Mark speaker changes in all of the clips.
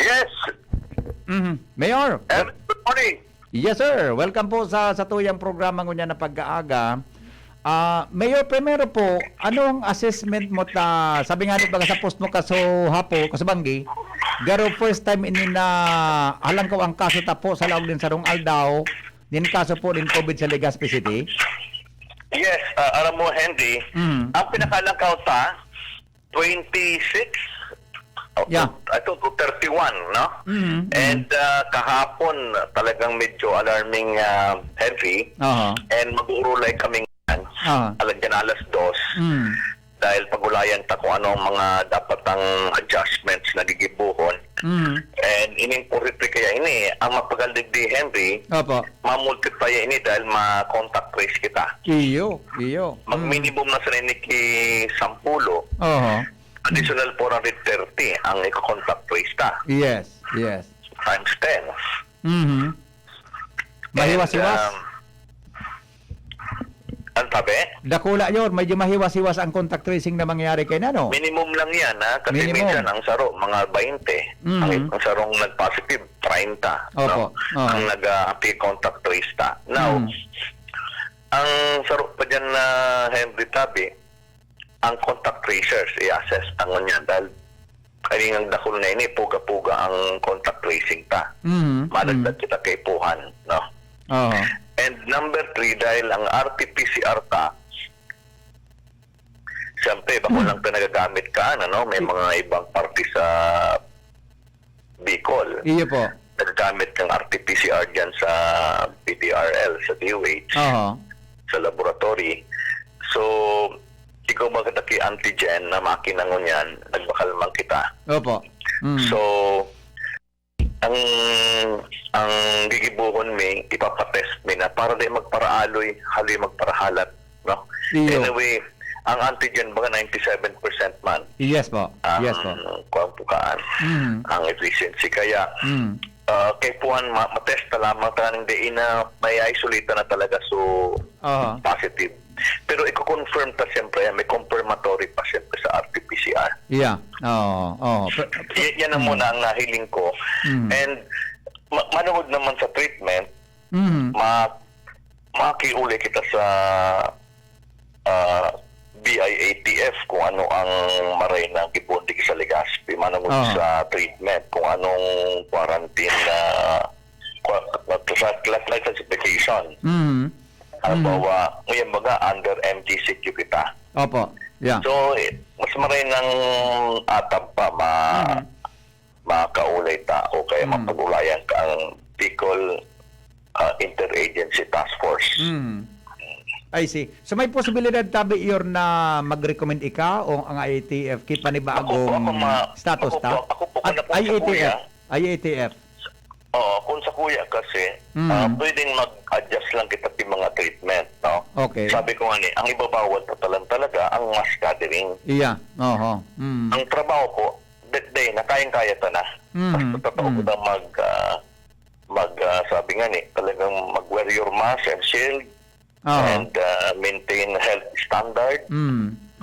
Speaker 1: Yes.
Speaker 2: Mayor.
Speaker 1: Good morning.
Speaker 2: Yes, sir. Welcome po sa tuyang programa ngunya na pag-aaga. Mayor, primero po, ano ang assessment mo sabi nga baga sa post mo kaso hapo, kasabanggi, garo first time ini na halang ko ang kaso tapo sa laog din sa Rong Aldao, din kaso po din COVID sa Legazpi City?
Speaker 1: Yes, alam mo, Henry, ang pinakalangkaw 26,
Speaker 2: Yeah.
Speaker 1: I thought 31, no? And kahapon, talagang medyo alarming, Henry. And mag-uurulay kaming alagyan alas 2. Dahil pagulayan ta kung anong mga dapat ang adjustments na gigibuhon. And inimpurit kaya ini, ang mapagaldig di Henry, mamultiply ini dahil ma-contact trace kita.
Speaker 2: Iyo.
Speaker 1: Mag-minimum na sa ki 10. Additional 430 ang i-contact trace ta.
Speaker 2: Yes.
Speaker 1: Times 10.
Speaker 2: Mahiwas-hiwas.
Speaker 1: Ang tabi?
Speaker 2: Dakula yun, medyo mahiwas-hiwas ang contact tracing na mangyayari kay Nano.
Speaker 1: Minimum lang yan, ha? Kasi
Speaker 2: Minimum.
Speaker 1: minsan ang saro, mga 20. Ang sarong nag-positive, 30. No? Ang nag-contact trace ta. Now, ang saro pa dyan na Henry Tabi, ang contact tracers, i-assess tangon niya dahil kaningang dakul na ini, puga-puga ang contact tracing ta. Madagdag kita kay Puhan, no? And number 3, dahil ang RT-PCR ta, siyempre, bako lang ito nagagamit ka, ano? May mga ibang party sa Bicol.
Speaker 2: Iyo po.
Speaker 1: Nagagamit kang RT-PCR dyan sa PTRL, sa DOH, sa laboratory. So, ikaw magandaki antigen na makina ngunyan, nagbakalmang kita.
Speaker 2: Opo.
Speaker 1: So, ang gigibuhon mi, ipapatest mi na para di magparaaloy, haloy magparahalat. No?
Speaker 2: Iyo.
Speaker 1: Anyway, ang antigen baga 97% man.
Speaker 2: Yes po.
Speaker 1: Kuang pukaan. Ang efficiency. Kaya, kay Puhan, matest na lamang taning di na may isolate na talaga so positive. Pero i-confirm ta siyempre, may confirmatory pa siyempre sa RT-PCR.
Speaker 2: Yeah.
Speaker 1: Yan ang muna ang nahiling ko. And manood naman sa treatment, makiuli kita sa BIATF kung ano ang maray na gibundig sa Legazpi. Manood sa treatment kung anong quarantine na classification. Halimbawa, ngayon baga under MGCQ kita.
Speaker 2: Opo. Yeah.
Speaker 1: So, mas maray ng atab pa makaulay ta o kaya mapag-ulayan ka ang Bicol Interagency Task Force.
Speaker 2: I see. So may posibilidad tabi iyor na mag-recommend ika o ang IATF kipanibagong status ta? At IATF.
Speaker 1: Kung sa kuya kasi, pwedeng mag-adjust lang kita sa mga treatment, no?
Speaker 2: Okay.
Speaker 1: Sabi ko nga ni, ang ibabawal talaga ang mass gathering.
Speaker 2: Iya.
Speaker 1: Ang trabaho ko, that day, na kayang-kaya ta na. Basta totoo ko na sabi nga ni, talagang mag-wear your mask and shield and maintain health standard.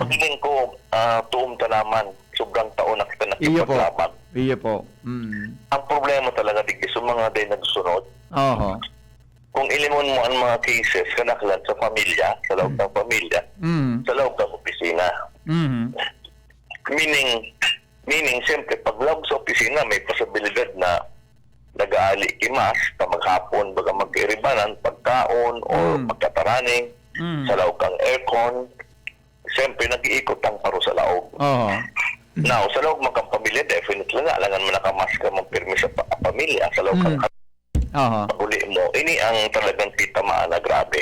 Speaker 1: Pagingin ko, tuom ta naman, sobrang taon na kita nakipaglaban.
Speaker 2: Iya po.
Speaker 1: Ang problema talaga digdi sa mga day nagsunod. Kung ilimon mo ang mga cases kanaklan sa pamilya, sa loob ng pamilya, sa loob ng opisina. Meaning, siyempre, pag loob sa opisina, may posibilidad na nag-aali imas, pa maghapon, baga mag-iribanan, pagkaon, o magkataraning, sa loob ng aircon, siyempre, nag-iikot ang paro sa loob. Now, sa loob ng pamilya, definitely nga, alangan mo nakamaska mong pirmi sa pamilya, sa loob ng paguli mo. Ini ang talagang titamaan na grabe.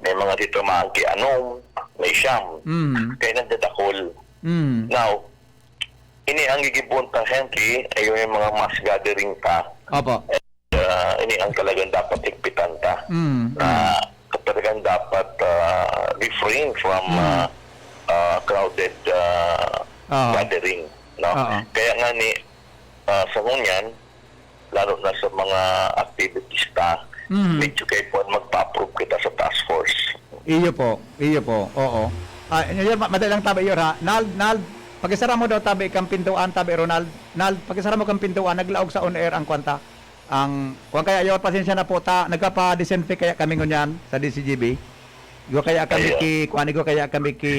Speaker 1: May mga titamaan kianom, may siyam, kaya nandadakol. Now, ini ang gigibunta, Henry, ayun yung mga mass gathering ka. Ini ang talagang dapat ikpitan ta. Na talagang dapat refrain from crowded gathering, no? Kaya nga ni sa ngunyan, lalo na sa mga activities ta, medyo kayo po magpa-approve kita sa task force.
Speaker 2: Iyo po, oo. Madalang tabi yun ha. Pakisara mo daw tabi kang pintuan tabi Ronald. Pakisara mo kang pintuan naglaog sa on air ang kwanta. Ang kuan kaya yo pasensya na po ta nagapa-disinfect kaya kami ngunyan sa DCGB. Go kaya kami ki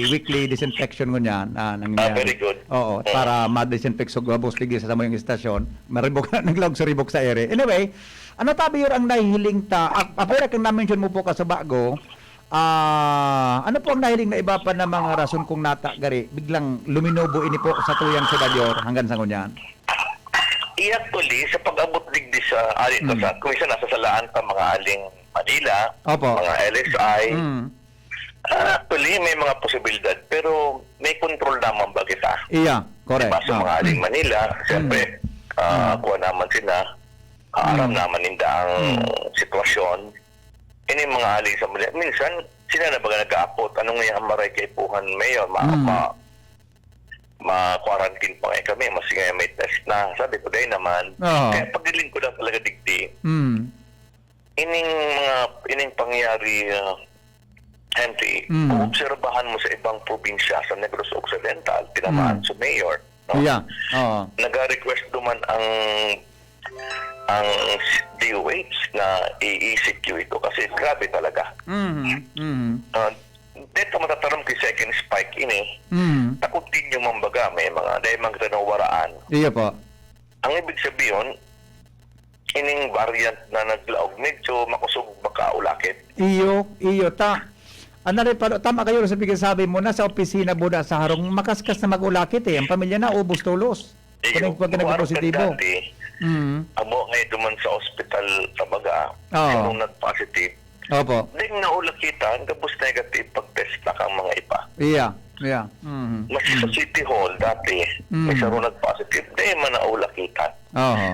Speaker 2: weekly disinfection ngunyan nangyayari.
Speaker 1: Very good.
Speaker 2: Oo, para ma-disinfect sa gabos ligi sa samong istasyon. Maribok naglaog sa ribok sa ere. Anyway, ano tabi yor ang nahihiling ta? Apera kang na-mention mo po ka sa bago. Ano po ang nahiling na iba pa na mga rason kung nata gari biglang luminobo ini po sa tuyang siyudad yor hanggang sa ngunyan?
Speaker 1: Actually, sa pag-abot digdi sa alit sa kung isa nasa salaan pa mga aling Manila,
Speaker 2: Opo.
Speaker 1: mga LSI, actually may mga posibilidad pero may control naman ba kita?
Speaker 2: Iya, correct.
Speaker 1: Diba, sa mga aling Manila, siyempre, kuha naman sila, aram naman ninda ang sitwasyon. Ini mga aling sa Manila, minsan, sila na baga nag-aapot, anong ngayon ang maray kay Puhan Mayor, ma-quarantine pa ngayon kami, mas ngayon may test na. Sabi ko, dahil naman, kaya pagdiling ko lang talaga digdi, ining pangyari, Henry, obserbahan mo sa ibang probinsya sa Negros Occidental, tinamaan sa Mayor, no?
Speaker 2: Yeah.
Speaker 1: Nag-request duman ang DOH na i-ECQ ito kasi grabe talaga. Dito matatarong kay second spike ini, continue mambaga, may mga dahil mga waraan.
Speaker 2: Iya po.
Speaker 1: Ang ibig sabihin, ining variant na naglaog, medyo makusog makaulakit.
Speaker 2: Iyo ta. Ano rin pa, tama kayo sa sabi mo na sa opisina buda sa harong makaskas na mag-ulakit ang pamilya na ubos tulos. Pag nag-positibo.
Speaker 1: Amo ngayon duman sa ospital tabaga, nung nag-positive.
Speaker 2: Opo.
Speaker 1: Ding naulakitan, tapos negative pag-test na kang mga iba.
Speaker 2: Iya.
Speaker 1: Mas sa City Hall dati, may saro nag-positive, dahil man naulakitan.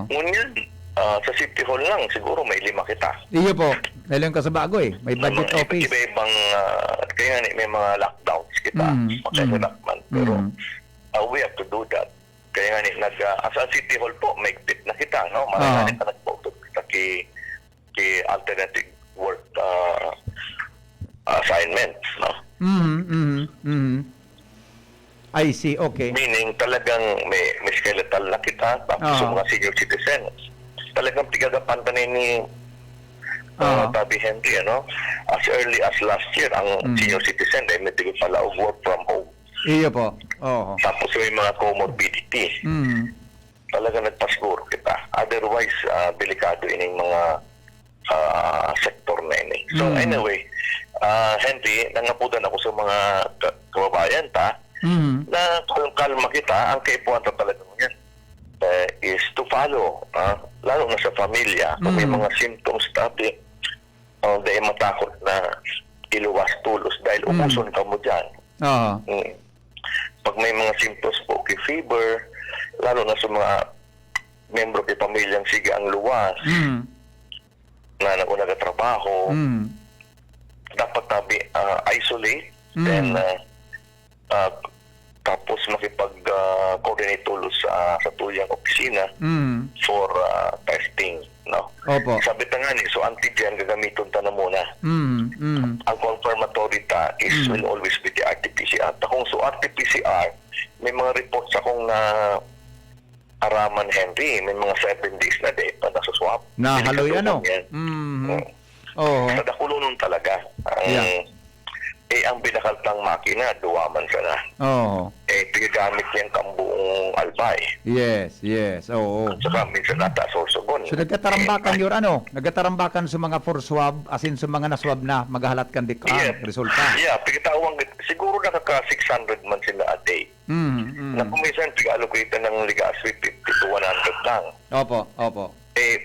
Speaker 1: Ngunyan, sa City Hall lang, siguro may 5 kita.
Speaker 2: Iyo po. Dahil yung kasabago may budget office.
Speaker 1: Iba-ibang, kaya may mga lockdowns kita, magkakilakman. Pero we have to do that. Kaya nga sa City Hall po, may pit na kita, no? Marami ka nag-vote kita kay alternative work assignments, no?
Speaker 2: I see, okay.
Speaker 1: Meaning talagang may skeletal na kita, tapos sa mga senior citizens. Talagang tigagapantanay ni Tabi Henry, ano? As early as last year, ang senior citizen ay may tigil pala of work from home.
Speaker 2: Iyo po.
Speaker 1: Tapos may mga comorbidity. Talaga nagpasiguro kita. Otherwise, delikado ining mga sektor na ini. So anyway, Henry, nangapudan ako sa mga kababayan na kalma kita, ang kaipuan talaga yan is to follow, lalo na sa pamilya, kung may mga symptoms dahil matakot na iluwas tulos dahil umuson ka mo dyan. Pag may mga symptoms po, kay fever, lalo na sa mga membro kay pamilyang sige ang luwas, na nag-trabaho, dapat tabi isolate, then tapos makipag-coordinate tulos sa tuyang opisina for testing, no?
Speaker 2: Opo.
Speaker 1: Sabi ta nga ni, so antigen gagamiton ta na muna. Ang confirmatory will always be the RT-PCR. Kung so RT-PCR, may mga reports akong na araman, Henry, may mga 7 days na day pa nasuswap.
Speaker 2: Haloy ano?
Speaker 1: Sa dakulo nun talaga. Ang binakaltang makina, duwaman sana. Pinagamit niyang kambuong albay.
Speaker 2: Yes. Oo.
Speaker 1: At saka minsan nata sorsogon.
Speaker 2: So nagkatarambakan nagkatarambakan sa mga for swab, as in sa mga naswab na, maghahalat kan resulta.
Speaker 1: Yeah, pagkatawang, siguro nakaka-600 man sila a day. Na kumisan, pag-allocate ng ligas 50 to 100 lang.
Speaker 2: Opo.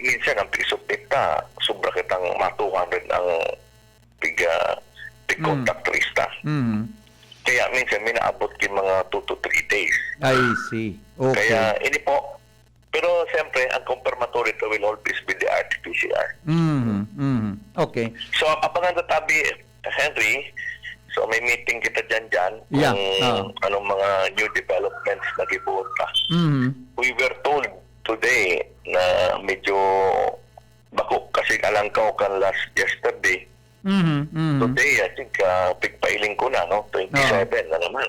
Speaker 1: Minsan ang piso pita, sobra kitang 200 ang contact lista. Kaya minsan may naabot yung mga 2 to 3 days.
Speaker 2: I see. Okay.
Speaker 1: Kaya ini po. Pero siyempre, ang confirmatory to will always be the RT-PCR.
Speaker 2: Okay.
Speaker 1: So, abangan na tabi, Henry. So, may meeting kita dyan. Kung anong mga new developments na gibuta. We were told today na medyo bako kasi alangkaw kan yesterday. Today, I think, pigpailing ko na, no? 27 na naman.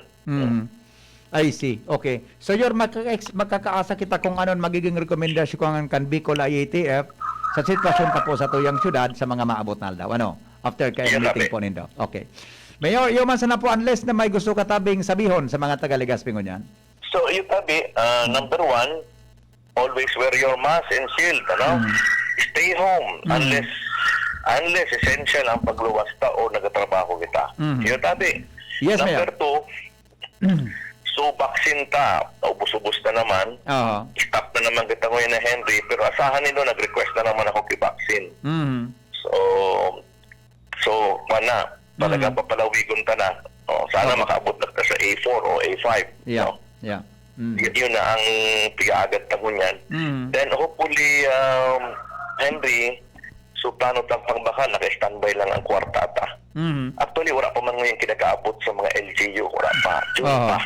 Speaker 2: I see. Okay. So your magkakaasa kita kung anon magiging rekomendasyon ko ang kan Bicol IATF sa sitwasyon pa po sa tuyang syudad sa mga maabot na aldaw. Ano? After kayo
Speaker 1: Yes,
Speaker 2: meeting
Speaker 1: Abe.
Speaker 2: po nindo. Okay. Mayor, man sana po unless na may gusto katabing sabihon sa mga taga-Legazpi ngunyan.
Speaker 1: So, yung tabi, number one, always wear your mask and shield, ano? Stay home unless essential ang pagluwasta o nagatrabaho kita. Yung tabi.
Speaker 2: Yes,
Speaker 1: Number
Speaker 2: Mayor.
Speaker 1: two, so vaccine ta, ubus-ubus na naman.
Speaker 2: Oo.
Speaker 1: Stop na naman kita ngayon na Henry, pero asahan nilo, nag-request na naman ako kay-vaccine.
Speaker 2: Mhm.
Speaker 1: So, mana, talaga papalawigon ka na. Sana makaabot na ka sa A4 o A5.
Speaker 2: Yeah.
Speaker 1: No?
Speaker 2: Yeah.
Speaker 1: Yun na ang pigaagad na ngunyan. Then hopefully, Henry, so plano tang pangbaka, naka-standby lang ang kwartata. Actually, wala pa man ngayon kinakaabot sa mga LGU. Wala pa. June pa.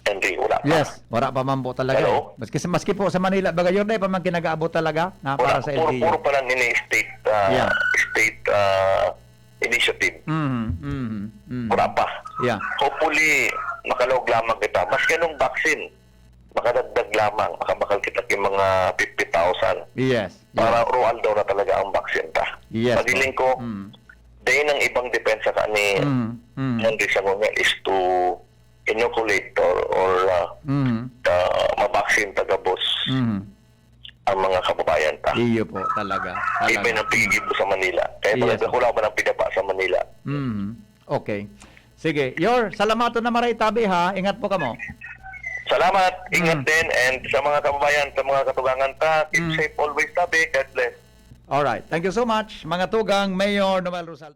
Speaker 1: Henry, wala pa.
Speaker 2: Yes, wala pa man po talaga.
Speaker 1: Hello?
Speaker 2: Maski po sa Manila, bagayon na pa man kinagaabot talaga na para
Speaker 1: Wala,
Speaker 2: sa
Speaker 1: puro
Speaker 2: LGU.
Speaker 1: pa lang state initiative. Wala pa.
Speaker 2: Yeah.
Speaker 1: Hopefully, makalog lamang kita. Maski anong vaccine, makadagdag lamang. Makabakal kita yung mga 50,000.
Speaker 2: Yes.
Speaker 1: Para rual daw na talaga ang vaccine ta.
Speaker 2: Yes,
Speaker 1: Padiling ko, dahil ng ibang depensa ka ni Henry Sangonel is to inoculate or mabaksin taga-boss ang mga kababayan ta.
Speaker 2: Iyo po talaga.
Speaker 1: Even ang pigibo sa Manila. Kaya
Speaker 2: Yes.
Speaker 1: talaga wala pa ng pinapa sa Manila.
Speaker 2: Okay. Sige. Salamato na maray tabi ha. Ingat po kamo.
Speaker 1: Salamat, ingat din, and sa mga kababayan, sa mga katugangan ta, keep safe always tabi. God bless.
Speaker 2: Alright. Thank you so much. Mga tugang, Mayor Noel Rosal.